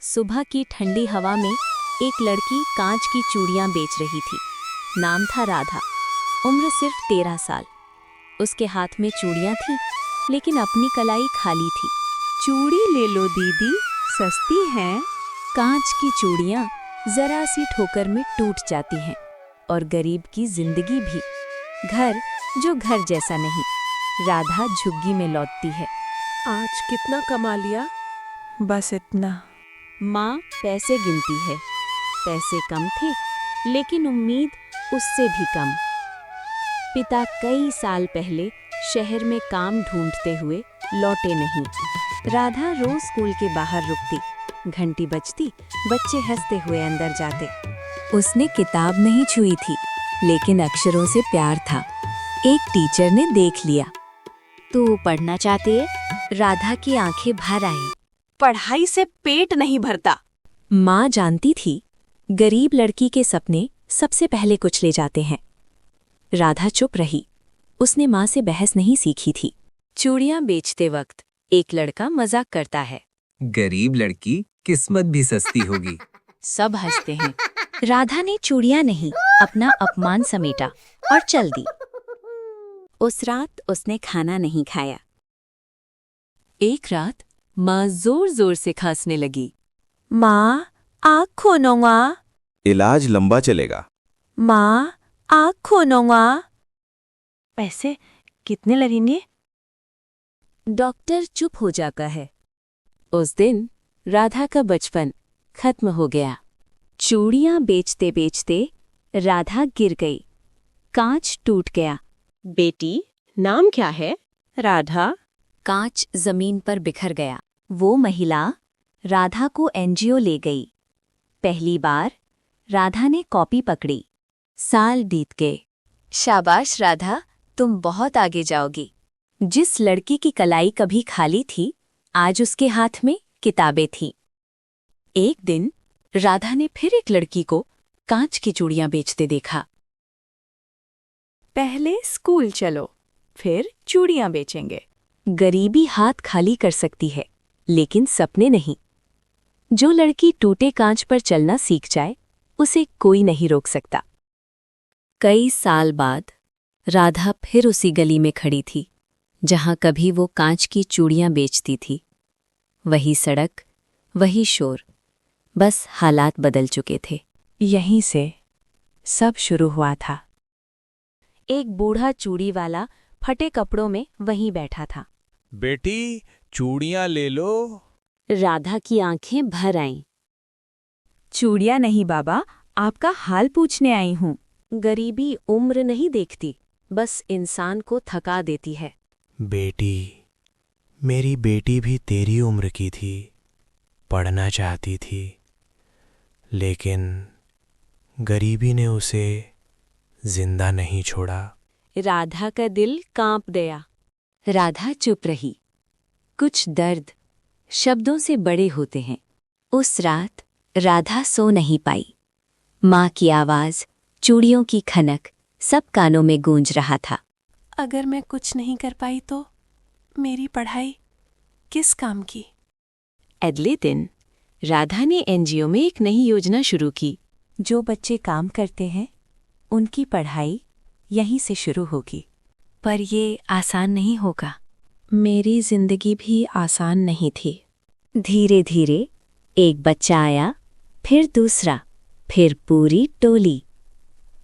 सुबह की ठंडी हवा में एक लड़की कांच की चूड़ियां बेच रही थी। नाम था राधा। उम्र सिर्फ 13 साल। उसके हाथ में चूड़ियां थीं, लेकिन अपनी कलाई खाली थी। चूड़ी ले लो दीदी, सस्ती हैं। कांच की चूड़ियां जरा सी ठोकर में टूट जाती हैं, और गरीब की जिंदगी भी। घर जो घर जैसा नहीं। राधा झुग्गी में लौटती है। आज कितना कमा लिया? बस इतना। माँ पैसे गिनती है। पैसे कम थे, लेकिन उम्मीद उससे भी कम। पिता कई साल पहले शहर में काम ढूंढते हुए लौटे नहीं। राधा रोज स्कूल के बाहर रुकती। घंटी बजती, बच्चे हंसते हुए अंदर जाते। उसने किताब नहीं छुई थी, लेकिन अक्षरों से प्यार था। एक टीचर ने देख लिया। तू पढ़ना चाहती है? राधा की आंखें भर आई। पढ़ाई से पेट नहीं भरता। माँ जानती थी, गरीब लड़की के सपने सबसे पहले कुचले जाते हैं। राधा चुप रही। उसने माँ से बहस नहीं सीखी थी। चूड़ियां बेचते वक्त एक लड़का मजाक करता है। गरीब लड़की, किस्मत भी सस्ती होगी। सब हंसते हैं। राधा ने चूड़ियां नहीं, अपना अपमान समेटा और चल दी। उस रात उसने खाना नहीं खाया। एक रात माँ जोर जोर से खांसने लगी। माँ, आँख खोनोंगा। इलाज लंबा चलेगा। माँ, आँख खोनोंगा। पैसे कितने लगेंगे? डॉक्टर चुप हो जाता है। उस दिन राधा का बचपन खत्म हो गया। चूड़ियां बेचते बेचते राधा गिर गई। कांच टूट गया। बेटी, नाम क्या है? राधा। कांच जमीन पर बिखर गया। वो महिला राधा को एनजीओ ले गई। पहली बार राधा ने कॉपी पकड़ी। साल बीत गए। शाबाश राधा, तुम बहुत आगे जाओगी। जिस लड़की की कलाई कभी खाली थी, आज उसके हाथ में किताबें थीं। एक दिन राधा ने फिर एक लड़की को कांच की चूड़ियां बेचते देखा। पहले स्कूल चलो, फिर चूड़ियाँ बेचेंगे। गरीबी हाथ खाली कर सकती है, लेकिन सपने नहीं। जो लड़की टूटे कांच पर चलना सीख जाए, उसे कोई नहीं रोक सकता। कई साल बाद राधा फिर उसी गली में खड़ी थी, जहां कभी वो कांच की चूड़ियां बेचती थी। वही सड़क, वही शोर, बस हालात बदल चुके थे। यहीं से सब शुरू हुआ था। एक बूढ़ा चूड़ी वाला फटे कपड़ों में वहीं बैठा था। बेटी, चूड़ियां ले लो। राधा की आंखें भर आईं। चूड़ियाँ नहीं बाबा, आपका हाल पूछने आई हूँ। गरीबी उम्र नहीं देखती, बस इंसान को थका देती है। बेटी, मेरी बेटी भी तेरी उम्र की थी। पढ़ना चाहती थी, लेकिन गरीबी ने उसे जिंदा नहीं छोड़ा। राधा का दिल कांप गया। राधा चुप रही। कुछ दर्द शब्दों से बड़े होते हैं। उस रात राधा सो नहीं पाई। माँ की आवाज, चूड़ियों की खनक, सब कानों में गूंज रहा था। अगर मैं कुछ नहीं कर पाई तो मेरी पढ़ाई किस काम की? अगले दिन राधा ने एनजीओ में एक नई योजना शुरू की। जो बच्चे काम करते हैं, उनकी पढ़ाई यहीं से शुरू होगी। पर ये आसान नहीं होगा। मेरी जिंदगी भी आसान नहीं थी। धीरे धीरे एक बच्चा आया, फिर दूसरा, फिर पूरी टोली।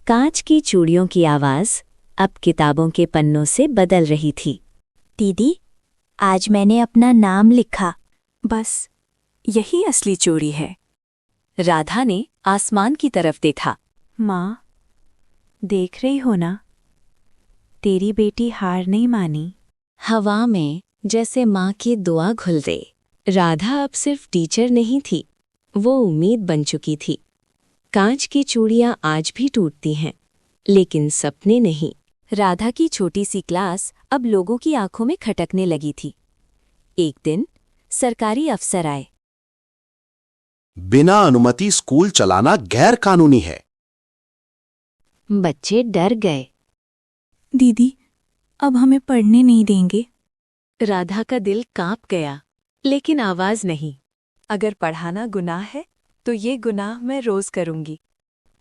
कांच की चूड़ियों की आवाज अब किताबों के पन्नों से बदल रही थी। दीदी, आज मैंने अपना नाम लिखा। बस यही असली चूड़ी है। राधा ने आसमान की तरफ देखा। माँ, देख रही हो ना, तेरी बेटी हार नहीं मानी। हवा में जैसे माँ की दुआ घुल गई। राधा अब सिर्फ टीचर नहीं थी, वो उम्मीद बन चुकी थी। कांच की चूड़ियां आज भी टूटती हैं, लेकिन सपने नहीं। राधा की छोटी सी क्लास अब लोगों की आंखों में खटकने लगी थी। एक दिन सरकारी अफसर आए। बिना अनुमति स्कूल चलाना गैर कानूनी है। बच्चे डर गए। दीदी, अब हमें पढ़ने नहीं देंगे। राधा का दिल कांप गया, लेकिन आवाज नहीं। अगर पढ़ाना गुनाह है तो ये गुनाह मैं रोज करूंगी।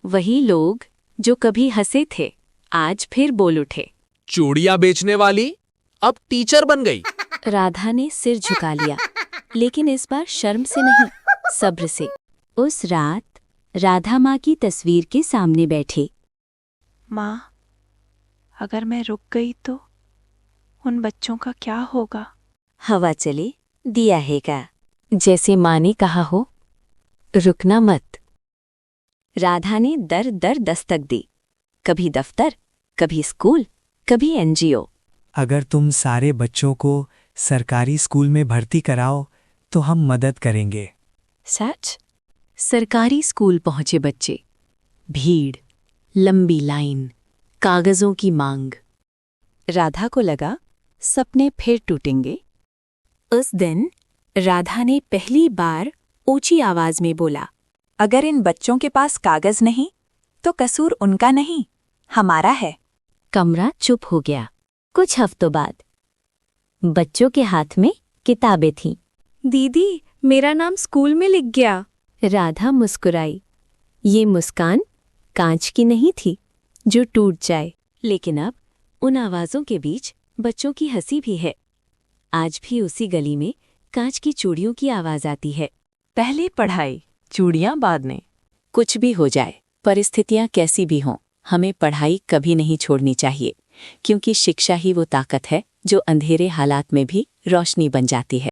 वही लोग जो कभी हंसे थे आज फिर बोल उठे। चूड़ियां बेचने वाली अब टीचर बन गई। राधा ने सिर झुका लिया, लेकिन इस बार शर्म से नहीं, सब्र से। उस रात राधा माँ की तस्वीर के सामने बैठे। माँ, अगर मैं रुक गई तो उन बच्चों का क्या होगा? हवा चले दिया हैगा, जैसे माँ ने कहा हो, रुकना मत। राधा ने दर दर दस्तक दी, कभी दफ्तर, कभी स्कूल, कभी एनजीओ। अगर तुम सारे बच्चों को सरकारी स्कूल में भर्ती कराओ तो हम मदद करेंगे। सच? सरकारी स्कूल पहुंचे बच्चे। भीड़, लंबी लाइन, कागजों की मांग। राधा को लगा सपने फिर टूटेंगे। उस दिन राधा ने पहली बार ऊंची आवाज में बोला, अगर इन बच्चों के पास कागज नहीं तो कसूर उनका नहीं, हमारा है। कमरा चुप हो गया। कुछ हफ्तों बाद बच्चों के हाथ में किताबें थीं। दीदी, मेरा नाम स्कूल में लिख गया। राधा मुस्कुराई। ये मुस्कान कांच की नहीं थी जो टूट जाए, लेकिन अब उन आवाज़ों के बीच बच्चों की हंसी भी है। आज भी उसी गली में कांच की चूड़ियों की आवाज़ आती है। पहले पढ़ाई, चूड़ियां बाद में। कुछ भी हो जाए, परिस्थितियां कैसी भी हों, हमें पढ़ाई कभी नहीं छोड़नी चाहिए, क्योंकि शिक्षा ही वो ताकत है जो अंधेरे हालात में भी रोशनी बन जाती है।